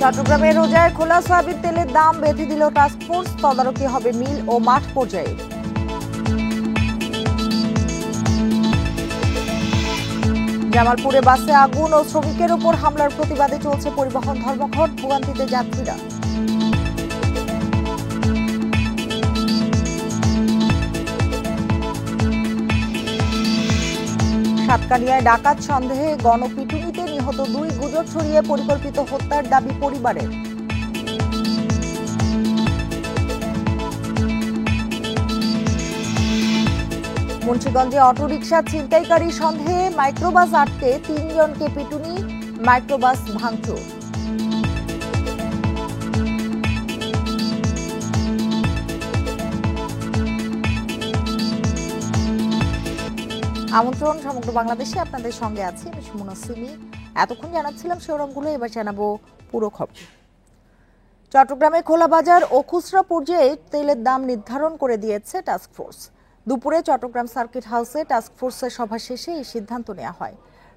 চট্টগ্রামে রোজায় খোলা সয়াবিন তেলের দাম বেঁধে দিল টাস্কফোর্স, তদারকি হবে মিল ও মাঠ পর্যায়ে। জামালপুরে বাসে আগুন ও শ্রমিকের ওপর হামলার প্রতিবাদে চলছে পরিবহন ধর্মঘট, ভোগান্তিতে যাত্রীরা। সাতকানিয়ায় ডাকাত সন্দেহে গণপিটুনিতে নিহত 2, গুজব ছড়িয়ে পরিকল্পিত হত্যার দাবি পরিবারের। মুন্সিগঞ্জে অটোরিকশা ছিনতাইকারী সন্দেহে মাইক্রোবাস আটকে 3 জনকে পিটুনি, মাইক্রোবাস ভাঙচুর। আমন্ত্রণ সমগ্র বাংলাদেশে, আপনাদের সঙ্গে আছি আমি সুমনা সিমি। এতক্ষণ জানাচ্ছিলাম শিরোনামগুলো, এবার জানাবো পুরো খবর। চট্টগ্রামে খোলা বাজার ও খুচরা পর্যায়ে তেলের দাম নির্ধারণ করে দিয়েছে টাস্কফোর্স। দুপুরে চট্টগ্রাম সার্কিট হাউসে টাস্কফোর্সের সভা শেষে এই সিদ্ধান্ত নেওয়া হয়।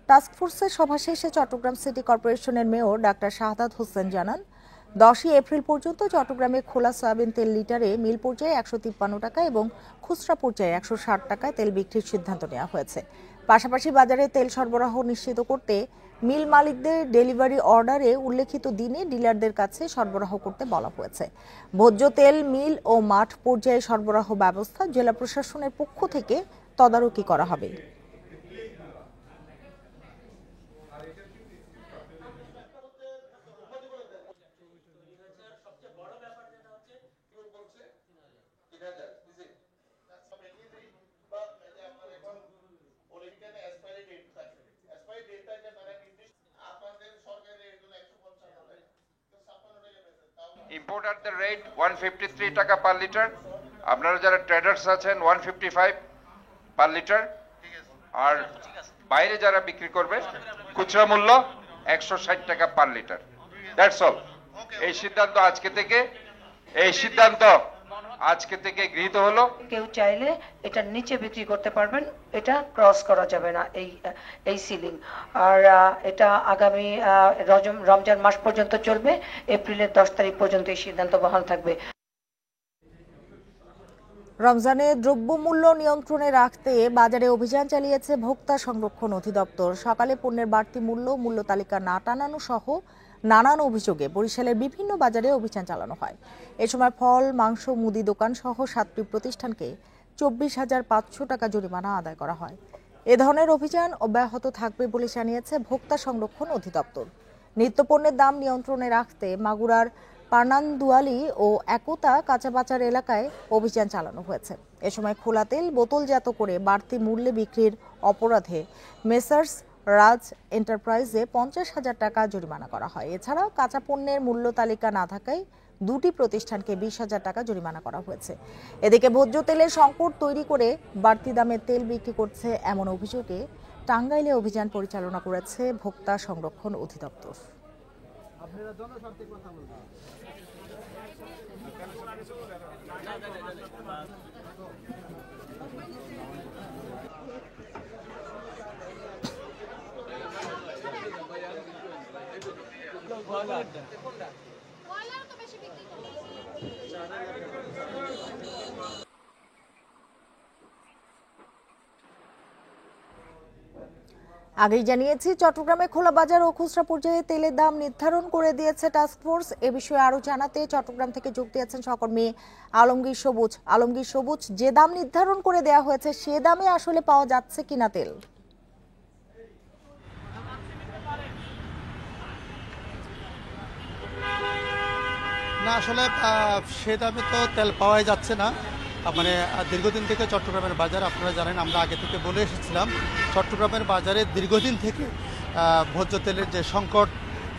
টাস্কফোর্সের সভা শেষে চট্টগ্রাম সিটি কর্পোরেশনের মেয়র ডাক্তার শাহাদাত হোসেন জানান, 10ই এপ্রিল পর্যন্ত চট্টগ্রামে খোলা সয়াবিন তেল লিটারে মিল পর্যায়ে 153 টাকা এবং খুচরা পর্যায়ে 160 টাকায় তেল বিক্রির সিদ্ধান্ত নেওয়া হয়েছে। পাশাপাশি বাজারে তেল সরবরাহ নিশ্চিত করতে মিল মালিকদের ডেলিভারি অর্ডারে উল্লেখিত দিনে ডিলারদের কাছে সরবরাহ করতে বলা হয়েছে। ভোজ্য তেল মিল ও মাঠ পর্যায়ে সরবরাহ ব্যবস্থা জেলা প্রশাসনের পক্ষ থেকে তদারকি করা হবে। ইম্পোর্টার দের রেট 153 টাকা পার লিটার, আপনারা যারা ট্রেডার্স আছেন 155 পার লিটার, আর বাইরে যারা বিক্রি করবে খুচরা মূল্য 160 টাকা পার লিটার। That's all. এই সিদ্ধান্ত আজকে থেকে গৃহীত হলো। কেউ চাইলে এটা নিচে বিক্রি করতে পারবেন, এটা ক্রস করা যাবে না এই সিলিং। আর এটা আগামী রমজান মাস পর্যন্ত চলবে, এপ্রিলের 10 তারিখ পর্যন্ত এই সিদ্ধান্ত বহাল থাকবে। রমজানে দ্রব্যমূল্য নিয়ন্ত্রণে রাখতে বাজারে অভিযান চালিয়েছে ভোক্তা সংরক্ষণ অধিদপ্তর। সকালে পণ্যের বাড়তি মূল্য তালিকা না টানানো সহ নানান অভিযোগে বরিশালের বিভিন্ন বাজারে অভিযান চালানো হয়। এ সময় ফল, মাংস, মুদি দোকান সহ 7টি প্রতিষ্ঠানকে 24,500 টাকা জরিমানা আদায় করা হয়। এ ধরনের অভিযান অব্যাহত থাকবে বলে জানিয়েছে ভোক্তা সংরক্ষণ অধিদপ্তর। নিত্যপণ্যের দাম নিয়ন্ত্রণে রাখতে মাগুরার পানান্দুয়ালি ও একতা কাঁচাবাজার এলাকায় অভিযান চালানো হয়েছে। এ সময় খোলা তেল বোতলজাত করে বাড়তি মূল্যে বিক্রির অপরাধে মেসার্স রাজ এন্টারপ্রাইজে 50,000 টাকা জরিমানা করা হয়। এছাড়াও কাঁচা পণ্যের মূল্য তালিকা না থাকায় 2টি প্রতিষ্ঠানকে 20,000 টাকা জরিমানা করা হয়েছে। এদিকে ভোজ্য তেলের সংকট তৈরি করে বাড়তি দামে তেল বিক্রি করছে এমন অভিযোগে টাঙ্গাইলে অভিযান পরিচালনা করেছে ভোক্তা সংরক্ষণ অধিদপ্তর। আগেই জানিয়েছি, চট্টগ্রামে খোলা বাজার ও খুচরা পর্যায়ে তেলের দাম নির্ধারণ করে দিয়েছে টাস্কফোর্স। এ বিষয়ে আরো জানাতে চট্টগ্রাম থেকে যোগ দিয়েছেন সহকর্মী আলমগীর সবুজ। যে দাম নির্ধারণ করে দেওয়া হয়েছে সে দামে আসলে পাওয়া যাচ্ছে কিনা তেল? না, আসলে সে দামে তো তেল পাওয়াই যাচ্ছে না। মানে দীর্ঘদিন থেকে চট্টগ্রামের বাজার, আপনারা জানেন, আমরা আগে থেকে বলে এসেছিলাম, চট্টগ্রামের বাজারে দীর্ঘদিন থেকে ভোজ্য তেলের যে সংকট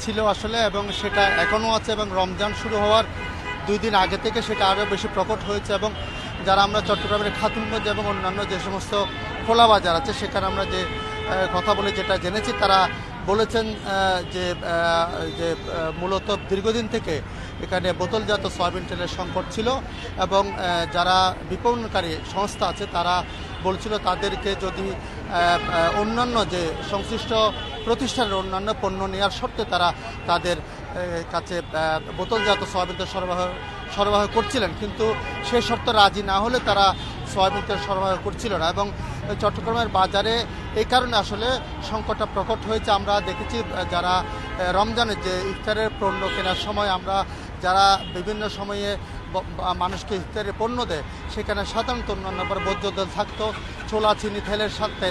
ছিল আসলে, এবং সেটা এখনও আছে, এবং রমজান শুরু হওয়ার 2 দিন আগে থেকে সেটা আরও বেশি প্রকট হয়েছে। এবং যারা আমরা চট্টগ্রামের খাতুনগঞ্জ এবং অন্যান্য যে সমস্ত খোলা বাজার আছে সেখানে আমরা যে কথা বলে যেটা জেনেছি, তারা বলেছেন যে মূলত দীর্ঘদিন থেকে এখানে বোতলজাত সয়াবিন তেলের সংকট ছিল, এবং যারা বিপণনকারী সংস্থা আছে তারা বলছিল তাদেরকে যদি অন্যান্য যে সংশ্লিষ্ট প্রতিষ্ঠানের অন্যান্য পণ্য নেওয়ার শর্তে তারা তাদের কাছে বোতলজাত সয়াবিন তেল সরবরাহ করছিলেন, কিন্তু সে শর্ত রাজি না হলে তারা সয়াবিন তেল সরবরাহ করছিল না। এবং চট্টগ্রামের বাজারে এই কারণে আসলে সংকটটা প্রকট হয়েছে। আমরা দেখেছি যারা রমজানের যে ইফতারের পণ্য কেনার সময় আমরা যারা বিভিন্ন সময়ে মানুষকে ইফতারের পণ্য দেয়, সেখানে সাধারণত অন্যান্য ভোজ্য তেল থাকতো, ছোলা চিনি তেলের সাথে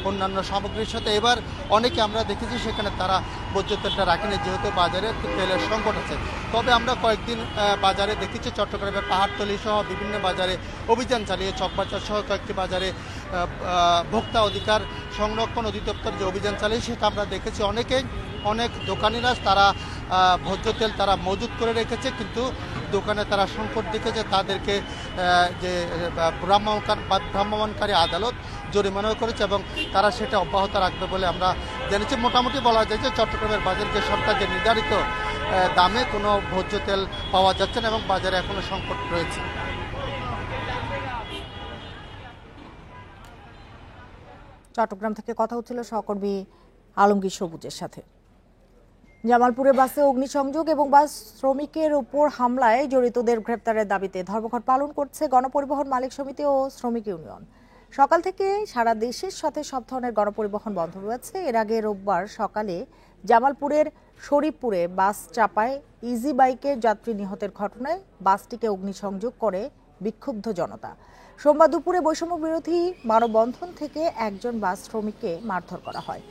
অন্যান্য সামগ্রীর সাথে। এবার অনেকে আমরা দেখেছি সেখানে তারা ভোজ্য তেলটা রাখেনি, যেহেতু বাজারে তেলের সংকট আছে। তবে আমরা কয়েকদিন বাজারে দেখেছি চট্টগ্রামের পাহাড়তলি সহ বিভিন্ন বাজারে অভিযান চালিয়ে চকবাজার সহ কয়েকটি বাজারে ভোক্তা অধিকার সংরক্ষণ অধিদপ্তর যে অভিযান চালিয়ে সেটা আমরা দেখেছি অনেক দোকানিরা তারা ভোজ্য তেল তারা মজুত করে রেখেছে, কিন্তু দোকানে তারা সংকট দেখেছে, তাদেরকে যে ভ্রাম্যমাণকারী আদালত জরিমানাও করেছে এবং তারা সেটা অব্যাহত রাখবে বলে আমরা জেনেছি। মোটামুটি বলা যায় যে চট্টগ্রামের বাজারে যে সরকার যে নির্ধারিত দামে কোনো ভোজ্য তেল পাওয়া যাচ্ছে না এবং বাজারে এখনো সংকট রয়েছে। চট্টগ্রাম থেকে কথা হচ্ছিল সহকর্মী আলমগীর সবুজের সাথে। জামালপুরে বাসে অগ্নিসংযোগ এবং বাস শ্রমিকের উপর হামলায় জড়িতদের গ্রেপ্তারের দাবিতে ধর্মঘট পালন করছে গণপরিবহন মালিক সমিতি ও শ্রমিক ইউনিয়ন। সকাল থেকে সারা দেশের সাথে সব ধরনের গণপরিবহন বন্ধ রয়েছে। এর আগে রোববার সকালে জামালপুরের শরীফপুরে বাস চাপায় ইজি বাইকের যাত্রী নিহতের ঘটনায় বাসটিকে অগ্নিসংযোগ করে বিক্ষুব্ধ জনতা। সোমবার দুপুরে বৈষম্য বিরোধী মানববন্ধন থেকে একজন বাস শ্রমিককে মারধর করা হয়।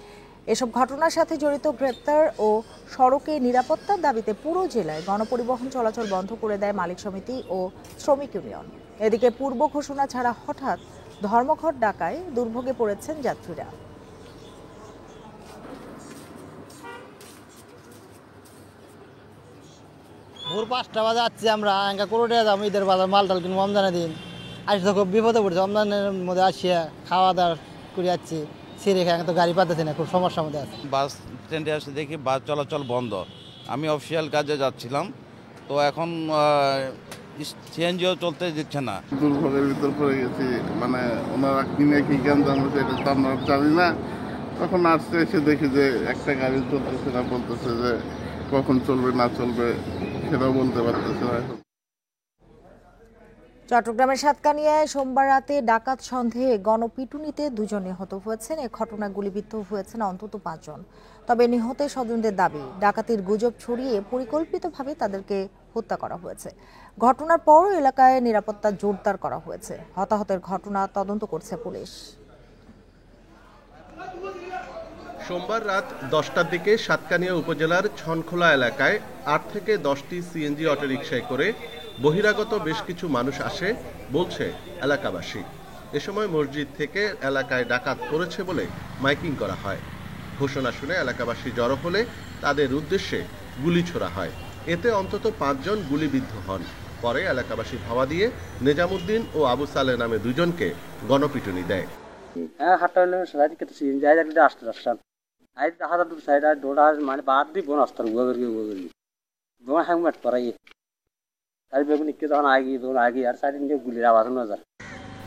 এসব ঘটনার সাথে জড়িত গ্রেপ্তার ও সড়কে নিরাপত্তার দাবিতে পুরো জেলায় গণপরিবহন চলাচল বন্ধ করে দেয় মালিক সমিতি ও শ্রমিক ইউনিয়ন। এদিকে পূর্ব ঘোষণা ছাড়া হঠাৎ ধর্মঘট ডাকায় দুর্ভোগে পড়েছেন যাত্রীরা। ভোর 5টা বাজে যাচ্ছি আমরা কোরোটিয়া যাবো ঈদের বাজার মালটাল কিনবো রমজানের দিন। আসি তো খুব বিপদে পড়ছে, রমজানের মধ্যে আসিয়া খাওয়া দাওয়া করে যাচ্ছি, সিঁড়ি খেয়ে তো গাড়ি পাতেছি না, খুব সমস্যার মধ্যে আছে। বাস স্ট্যান্ডে আসে দেখি বাস চলাচল বন্ধ। আমি অফিসিয়াল কাজে যাচ্ছিলাম, তো এখন সিএনজিও চলতে দিচ্ছে না। দুর্ভোগের ভিতর পড়ে গেছি, মানে ওনারা কিনে কি কেন জানছে এটা তো আমরা জানি না। তখন আসতে এসে দেখি যে একটা গাড়ি চলতেছে না, বলতেছে যে কখন চলবে না চলবে সেটাও বলতে পারতেছে না। চট্টগ্রামের সাতকানিয়ায় সোমবার রাতে ডাকাত সন্দেহে গণপিটুনিতে 2 জন নিহত হয়েছেন। এ ঘটনায় গুলিবিদ্ধ হয়েছেন অন্তত 5 জন। তবে নিহতের স্বজনদের দাবি, ডাকাতির গুজব ছড়িয়ে পরিকল্পিতভাবে তাদেরকে হত্যা করা হয়েছে। ঘটনার পর এলাকায় নিরাপত্তা জোরদার করা হয়েছে। হতাহতের ঘটনা তদন্ত করছে পুলিশ। সোমবার রাত 10টার দিকে সাতকানিয়া উপজেলার ছনখোলা এলাকায় 8 থেকে 10টি সিএনজি অটোরিকশায় করে বহিরাগত বেশ কিছু মানুষ আসে বলছে এলাকাবাসী। এ সময় মসজিদ থেকে এলাকায় ডাকাত পড়েছে বলে মাইকিং করা হয়। ঘোষণা শুনে এলাকাবাসী জড়ো হলে তাদের উদ্দেশ্যে গুলি ছোড়া হয়। এতে অন্তত 5 জন গুলিবিদ্ধ হন। পরে এলাকাবাসী ধাওয়া দিয়ে নেজামুদ্দিন ও আবু সালে নামে 2 জনকে গণপিটুনি দেয়।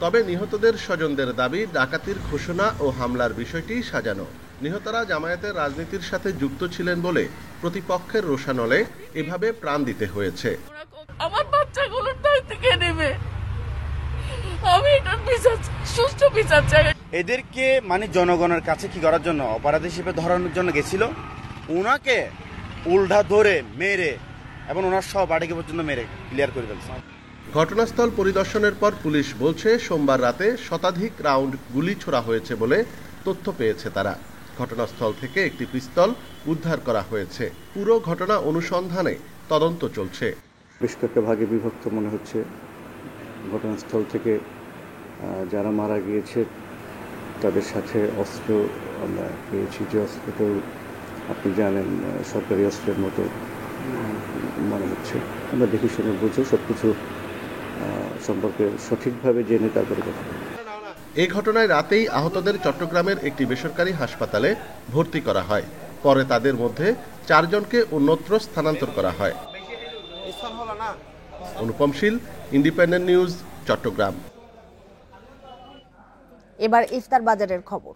তবে নিহতদের স্বজনদের দাবি, ডাকাতির ঘোষণা ও হামলার বিষয়টি সাজানো। নিহতরা জামায়াতের রাজনীতির সাথে যুক্ত ছিলেন বলে প্রতিপক্ষের রোষানলে এভাবে প্রাণ দিতে হয়েছে। আমার বাচ্চাগুলোর দায়িত্ব কে নেবে? আমি এটার সুষ্ঠু বিচার চাই। এদেরকে মানে জনগণের কাছে কি করার জন্য, অপরাধী হিসেবে ধরানোর জন্য গেছিল। ওনাকে উল্টা ধরে মেরে এবং ওনার সব বাড়িকে পর্যন্ত মেরে ক্লিয়ার করে ফেলছে। ঘটনাস্থল পরিদর্শনের পর পুলিশ বলছে সোমবার রাতে শতাধিক রাউন্ড গুলি ছোড়া হয়েছে বলে তথ্য পেয়েছে তারা। ঘটনাস্থল থেকে একটি পিস্তল উদ্ধার করা হয়েছে। পুরো ঘটনা অনুসন্ধানে তদন্ত চলছে। বেশ কয়েকটা ভাগে বিভক্ত মনে হচ্ছে। ঘটনাস্থল থেকে যারা মারা গিয়েছে তাদের সাথে অস্ত্র আমরা পেয়েছি, যে অস্ত্রটা আপনি জানেন সরকারি অস্ত্রের মতো মনে হচ্ছে। আমরা দেখে শুনে বুঝে সব কিছু সম্পর্কে সঠিকভাবে জেনে তারপরে কথা বলব। এই ঘটনায় রাতেই আহতদের চট্টগ্রামের একটি বেসরকারি হাসপাতালে ভর্তি করা হয়। পরে তাদের মধ্যে 4 জনকে অন্যত্র স্থানান্তর করা হয়। অনুপম শীল, ইন্ডিপেন্ডেন্ট নিউজ, চট্টগ্রাম। এবার ইফতার বাজারের খবর।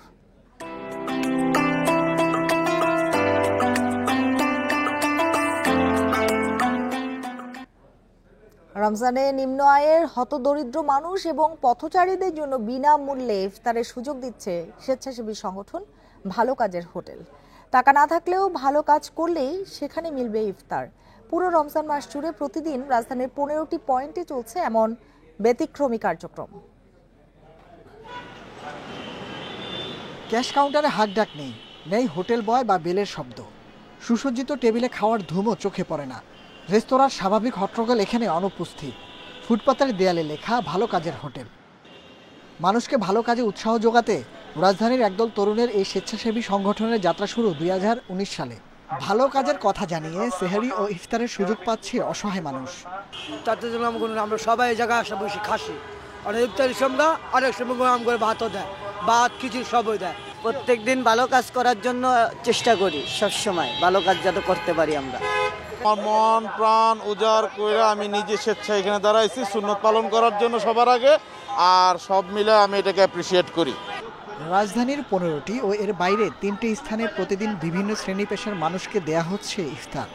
রমজানে নিম্ন আয়ের হতদরিদ্র মানুষ এবং পথচারীদের জন্য বিনামূল্যে ইফতারের সুযোগ দিচ্ছে স্বেচ্ছাসেবী সংগঠন ভালো কাজের হোটেল। টাকা না থাকলেও ভালো কাজ করলেই সেখানে মিলবে ইফতার। পুরো রমজান মাস জুড়ে প্রতিদিন রাজধানীর 15টি পয়েন্টে চলছে এমন ব্যতিক্রমী কার্যক্রম। ক্যাশ কাউন্টারে হাঁকডাক নেই, নেই হোটেল বয় বা বেলের শব্দ। সুসজ্জিত টেবিলে খাওয়ার ধুমও চোখে পড়ে না। রেস্তোরাঁর স্বাভাবিক হট্টগোল এখানে অনুপস্থিত। ফুটপাতের দেয়ালে লেখা ভালো কাজের হোটেল। মানুষকে ভালো কাজে উৎসাহ যোগাতে রাজধানীর একদল তরুণের এই স্বেচ্ছাসেবী সংগঠনের যাত্রা শুরু 2019 সালে। ভালো কাজের কথা জানিয়ে সেহরি ও ইফতারের সুযোগ পাচ্ছে অসহায় মানুষ। তাতে জন্য আমরা সবাই এই জায়গায় আসা বসে খাসি, আর ইফতারের সময় অনেক সময় করে ভাতও দেয়, ভাত কিছু সবই দেয়। প্রত্যেক দিন ভালো কাজ করার জন্য চেষ্টা করি, সবসময় ভালো কাজ যাতে করতে পারি আমরা। আমার মন প্রাণ উজাড় করে আমি নিজে স্বেচ্ছায় এখানে দাঁড়াইছি সুন্নত পালন করার জন্য সবার আগে, আর সব মিলে আমি এটাকে অ্যাপ্রিসিয়েট করি। রাজধানীর 15টি ও এর বাইরে 3টি স্থানে প্রতিদিন বিভিন্ন শ্রেণী পেশার মানুষকে দেয়া হচ্ছে ইফতার।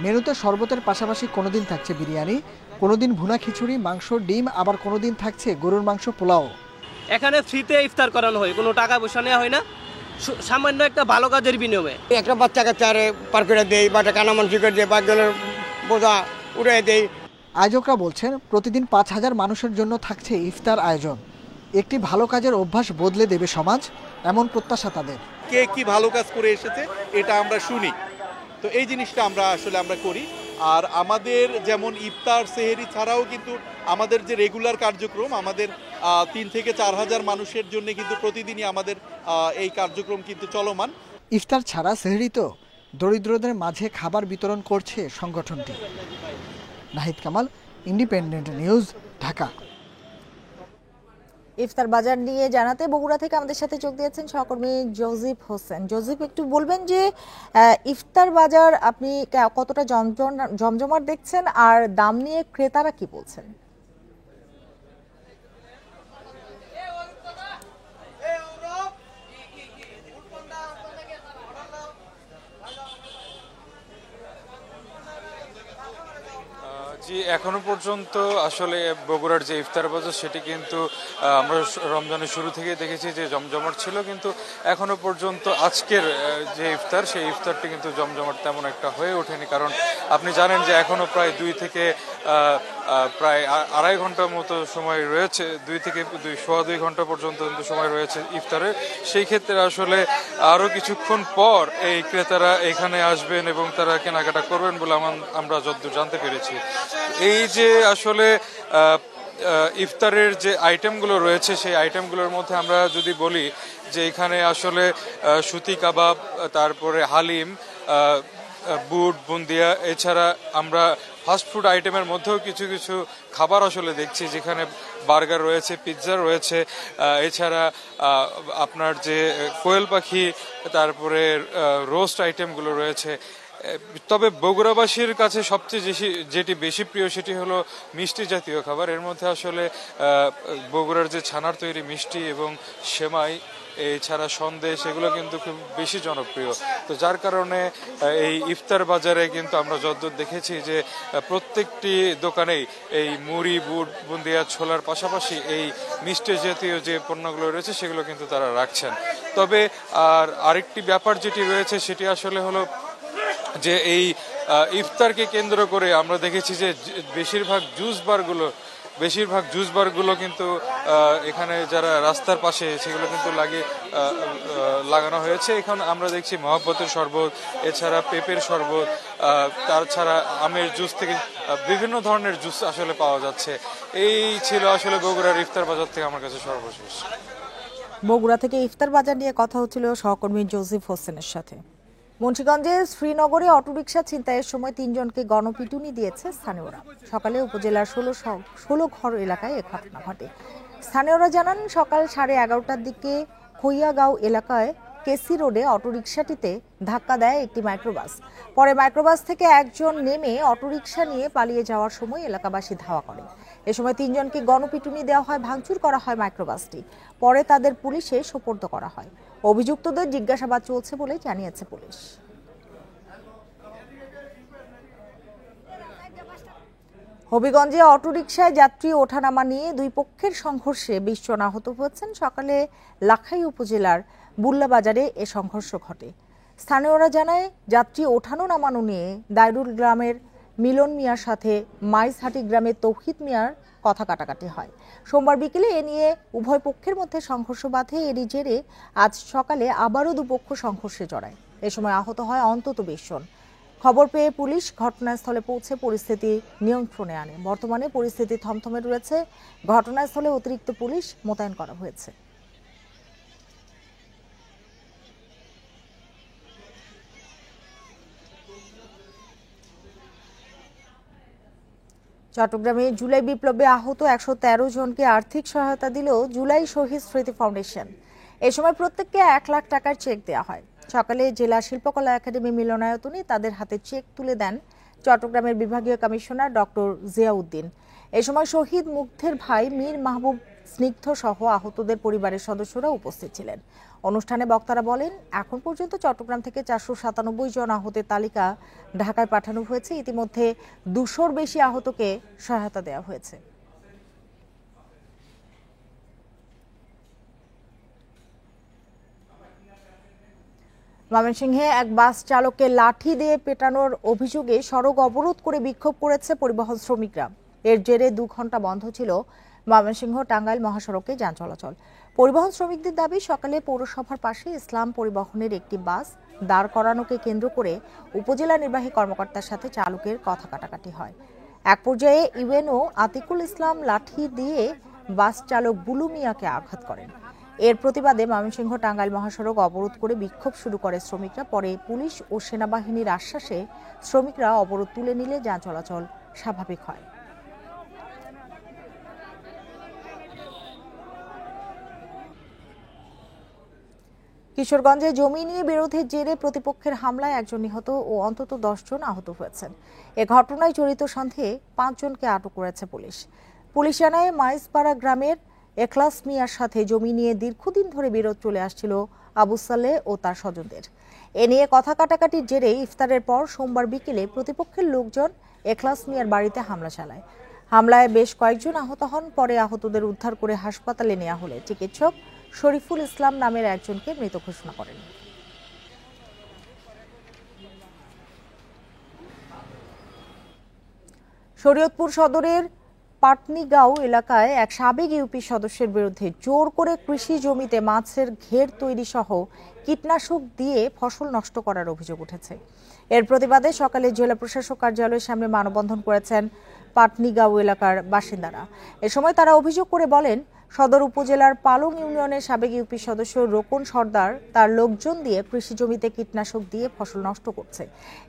মেনুতে শরবতের পাশাপাশি কোনোদিন থাকছে বিরিয়ানি, কোনোদিন ভুনা খিচুড়ি, মাংস, ডিম, আবার কোনোদিন থাকছে গরুর মাংস পোলাও। এখানে ফ্রিতে ইফতার করানো হয়, কোনো টাকা পয়সা নেওয়া হয় না, সামান্য একটা ভালো কাজের বিনিময়ে। একটা বাচ্চা কাচ্চারে পার করে দেয়, বা কানা মানসিক করে দেয়, বাচ্চাদের বোঝা উড়ে দেয়। আয়োজকরা বলছেন প্রতিদিন 5000 মানুষের জন্য থাকছে ইফতার আয়োজন। একটি ভালো কাজের অভ্যাস বদলে দেবে সমাজ, এমন প্রত্যাশা তাদের। কে কি ভালো কাজ করে এসেছে এটা আমরা শুনি, তো এই জিনিসটা আমরা করি। আর আমাদের যেমন ইফতার সেহেরি ছাড়াও কিন্তু আমাদের যে রেগুলার কার্যক্রম, আমাদের 3 থেকে 4000 মানুষের জন্য কিন্তু প্রতিদিনই আমাদের এই কার্যক্রম কিন্তু চলমান। ইফতার ছাড়া সেহরি তো দরিদ্রদের মাঝে খাবার বিতরণ করছে সংগঠনটি। Nahid Kamal, independent news, Dhaka. ইফতার বাজার নিয়ে জানাতে বগুড়া থেকে আমাদের সাথে যোগ দিয়েছেন সহকর্মী জোজিফ হোসেন। জোজিফ, একটু বলবেন যে ইফতার বাজার আপনি কতটা জমজমাট দেখছেন, আর দাম নিয়ে ক্রেতারা কি বলছেন? জি, এখনো পর্যন্ত আসলে বগুড়ার যে ইফতার বাজার সেটি কিন্তু আমরা রমজানের শুরু থেকে দেখেছি যে জমজমাট ছিল, কিন্তু এখনো পর্যন্ত আজকের যে ইফতার সেই ইফতারটি কিন্তু জমজমাট তেমন একটা হয়ে ওঠেনি। কারণ আপনি জানেন যে এখনো প্রায় 2 থেকে প্রায় 2.5 ঘন্টার মতো সময় রয়েছে, 2 থেকে 2.25 ঘন্টা পর্যন্ত সময় রয়েছে ইফতারে। সেই ক্ষেত্রে আসলে আরও কিছুক্ষণ পর এই ক্রেতারা এখানে আসবেন এবং তারা কেনাকাটা করবেন বলে আমরা যতদূর জানতে পেরেছি। এই যে আসলে ইফতারের যে আইটেমগুলো রয়েছে সেই আইটেমগুলোর মধ্যে আমরা যদি বলি যে এখানে আসলে সুতি কাবাব, তারপরে হালিম, বুট, বুন্দিয়া, এছাড়া আমরা ফাস্টফুড আইটেমের মধ্যেও কিছু কিছু খাবার আসলে দেখছি, যেখানে বার্গার রয়েছে, পিৎজা রয়েছে, এছাড়া আপনার যে কোয়েল পাখি, তারপরে রোস্ট আইটেমগুলো রয়েছে। তবে বগুড়াবাসীর কাছে সবচেয়ে যেটি বেশি প্রিয় সেটি হলো মিষ্টি জাতীয় খাবার। এর মধ্যে আসলে বগুড়ার যে ছানার তৈরি মিষ্টি এবং সেমাই, এছাড়া সন্দেশ, এগুলো কিন্তু খুব বেশি জনপ্রিয়। তো যার কারণে এই ইফতার বাজারে কিন্তু আমরা যতদূর দেখেছি যে প্রত্যেকটি দোকানেই এই মুড়ি, বুট, বুন্দিয়া, ছোলার পাশাপাশি এই মিষ্টি জাতীয় যে পণ্যগুলো রয়েছে সেগুলো কিন্তু তারা রাখছেন। তবে আরেকটি ব্যাপার যেটি রয়েছে সেটি আসলে হলো যে এই ইফতারকে কেন্দ্র করে আমরা দেখেছি যে বেশিরভাগ জুস বারগুলো কিন্তু এখানে যারা রাস্তার পাশে সেগুলো কিন্তু লাগানো হয়েছে। এখানে আমরা দেখছি মহব্বতের শরবত, এছাড়া পেঁপের শরবত, তাছাড়া আমের জুস থেকে বিভিন্ন ধরনের জুস আসলে পাওয়া যাচ্ছে। এই ছিল আসলে বগুড়ার ইফতার বাজার থেকে আমার কাছে সর্বশেষ। বগুড়া থেকে ইফতার বাজার নিয়ে কথা হচ্ছিল সহকর্মী জোজিফ হোসেনের সাথে। মুন্সিগঞ্জের শ্রীনগরে অটোরিকশা ছিনতাইয়ের সময় 3 জনকে গণপিটুনি দিয়েছে স্থানীয়রা। সকালে উপজেলার 16 ঘর এলাকায় এ ঘটনা ঘটে। স্থানীয়রা জানান সকাল 11:30টার দিকে খইয়াগাঁও এলাকায় কেসি রোডে অটোরিকশাটিতে ধাক্কা দেয় একটি মাইক্রোবাস। পরে মাইক্রোবাস থেকে একজন নেমে অটোরিকশা নিয়ে পালিয়ে যাওয়ার সময় এলাকাবাসী ধাওয়া করে। এ সময় 3 জনকে গণপিটুনি দেওয়া হয়, ভাঙচুর করা হয় মাইক্রোবাসটি। পরে তাদের পুলিশে সোপর্দ করা হয়। অভিযুক্তদের জিজ্ঞাসাবাদ চলছে বলে জানিয়েছে পুলিশ। হবিগঞ্জে অটোরিকশায় যাত্রী ওঠানামা নিয়ে দুই পক্ষের সংঘর্ষে 20 জন আহত হয়েছেন। সকালে লাখাই উপজেলার বুল্লাবাজারে এ সংঘর্ষ ঘটে। স্থানীয়রা জানায়, যাত্রী ওঠানো নামানো নিয়ে দায়রুল গ্রামের মিলন মিয়ার সাথে মাইজহাটি গ্রামের তৌহিদ মিয়ার কথা কাটাকাটি হয়। সোমবার বিকেলে এ নিয়ে উভয় পক্ষের মধ্যে সংঘর্ষ বাধে। এরই জেরে আজ সকালে আবারও দুপক্ষ সংঘর্ষে জড়ায়। এ সময় আহত হয় অন্তত 20 জন। খবর পেয়ে পুলিশ ঘটনাস্থলে পৌঁছে পরিস্থিতি নিয়ন্ত্রণে আনে। বর্তমানে পরিস্থিতি থমথমে রয়েছে। ঘটনাস্থলে অতিরিক্ত পুলিশ মোতায়েন করা হয়েছে। চট্টগ্রামে জুলাই বিপ্লবে আহত 113 জনকে আর্থিক সহায়তা দিল জুলাই শহীদ স্মৃতি ফাউন্ডেশন। এ সময় প্রত্যেককে 1 লাখ টাকার চেক দেওয়া হয়। সকালে জেলা শিল্পকলা একাডেমি মিলনায়তনে তাদের হাতে চেক তুলে দেন চট্টগ্রামের বিভাগীয় কমিশনার ডক্টর জিয়াউদ্দিন। এ সময় শহীদ মুগ্ধের ভাই মীর মাহবুব স্নিগ্ধ সহ আহতদের পরিবারের সদস্যরা উপস্থিত ছিলেন। অনুষ্ঠানে বক্তারা বলেন, এখন পর্যন্ত চট্টগ্রাম থেকে 497 জন আহতের তালিকা ঢাকায় পাঠানো হয়েছে। ইতিমধ্যে 200-র বেশি আহতকে সহায়তা দেওয়া হয়েছে। ময়মনসিংহে এক বাস চালককে লাঠি দিয়ে পেটানোর অভিযোগে সড়ক অবরোধ করে বিক্ষোভ করেছে পরিবহন শ্রমিকরা। এর জেরে 2 ঘন্টা বন্ধ ছিল ময়মনসিংহ টাঙ্গাইল মহাসড়কে যান চলাচল। পরিবহন শ্রমিকদের দাবি, সকালে পৌরসভার পাশে ইসলাম পরিবহনের একটি বাস দাঁড় করানোকে কেন্দ্র করে উপজেলা নির্বাহী কর্মকর্তার সাথে চালকের কথা কাটাকাটি হয়। এক পর্যায়ে ইউএনও আতিকুল ইসলাম লাঠি দিয়ে বাস চালক বুলু মিয়াকে আঘাত করেন। এর প্রতিবাদে ময়মনসিংহ টাঙ্গাইল মহাসড়ক অবরোধ করে বিক্ষোভ শুরু করে শ্রমিকরা। পরে পুলিশ ও সেনাবাহিনীর আশ্বাসে শ্রমিকরা অবরোধ তুলে নিলে যান চলাচল স্বাভাবিক হয়। কিশোরগঞ্জে জমি নিয়ে বিরোধের জেরে প্রতিপক্ষের হামলায় 1 জন নিহত ও অন্তত 10 জন আহত হয়েছেন। এ ঘটনায় জড়িত সন্দেহে 5 জনকে আটক করেছে পুলিশ। পুলিশ জানায়, মাইজপাড়া গ্রামের এখলাস মিয়ার সাথে জমি নিয়ে দীর্ঘদিন ধরে বিরোধ চলে আসছিল আবু সালেহ ও তার স্বজনদের। এ নিয়ে কথা কাটাকাটির জেরে ইফতারের পর সোমবার বিকেলে প্রতিপক্ষের লোকজন এখলাস মিয়ার বাড়িতে হামলা চালায়। হামলায় বেশ কয়েকজন আহত হন। পরে আহতদের উদ্ধার করে হাসপাতালে নেওয়া হলে চিকিৎসক শরীফুল ইসলাম নামের একজনকে মৃত ঘোষণা করেন। শরীয়তপুর সদরের পাটনিগাঁও এলাকায় এক সাবেক ইউপি সদস্যের বিরুদ্ধে জোর করে কৃষি জমিতে মাছের ঘের তৈরি সহ কীটনাশক দিয়ে ফসল নষ্ট করার অভিযোগ উঠেছে। এর প্রতিবাদে সকালে জেলা প্রশাসক কার্যালয়ের সামনে মানববন্ধন করেছেন পাটনিগাঁও এলাকার বাসিন্দারা। এ সময় তারা অভিযোগ করে বলেন, সদর উপজেলার পালং ইউনিয়নের সাবেক ইউপি সদস্য রোকন সর্দার তার লোকজন দিয়ে কৃষি জমিতে কীটনাশক দিয়ে ফসল নষ্ট করছে।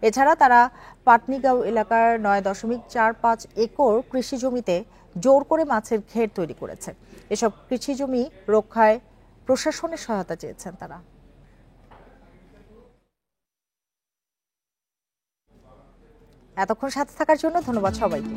এছাড়া তারা পাটনিগাঁও এলাকার 9.45 একর কৃষি জমিতে জোর করে মাছের ঘের তৈরি করেছে। এসব কৃষি জমি রক্ষায় প্রশাসনের সহায়তা চেয়েছেন তারা। এতক্ষণ সাথে থাকার জন্য ধন্যবাদ সবাইকে।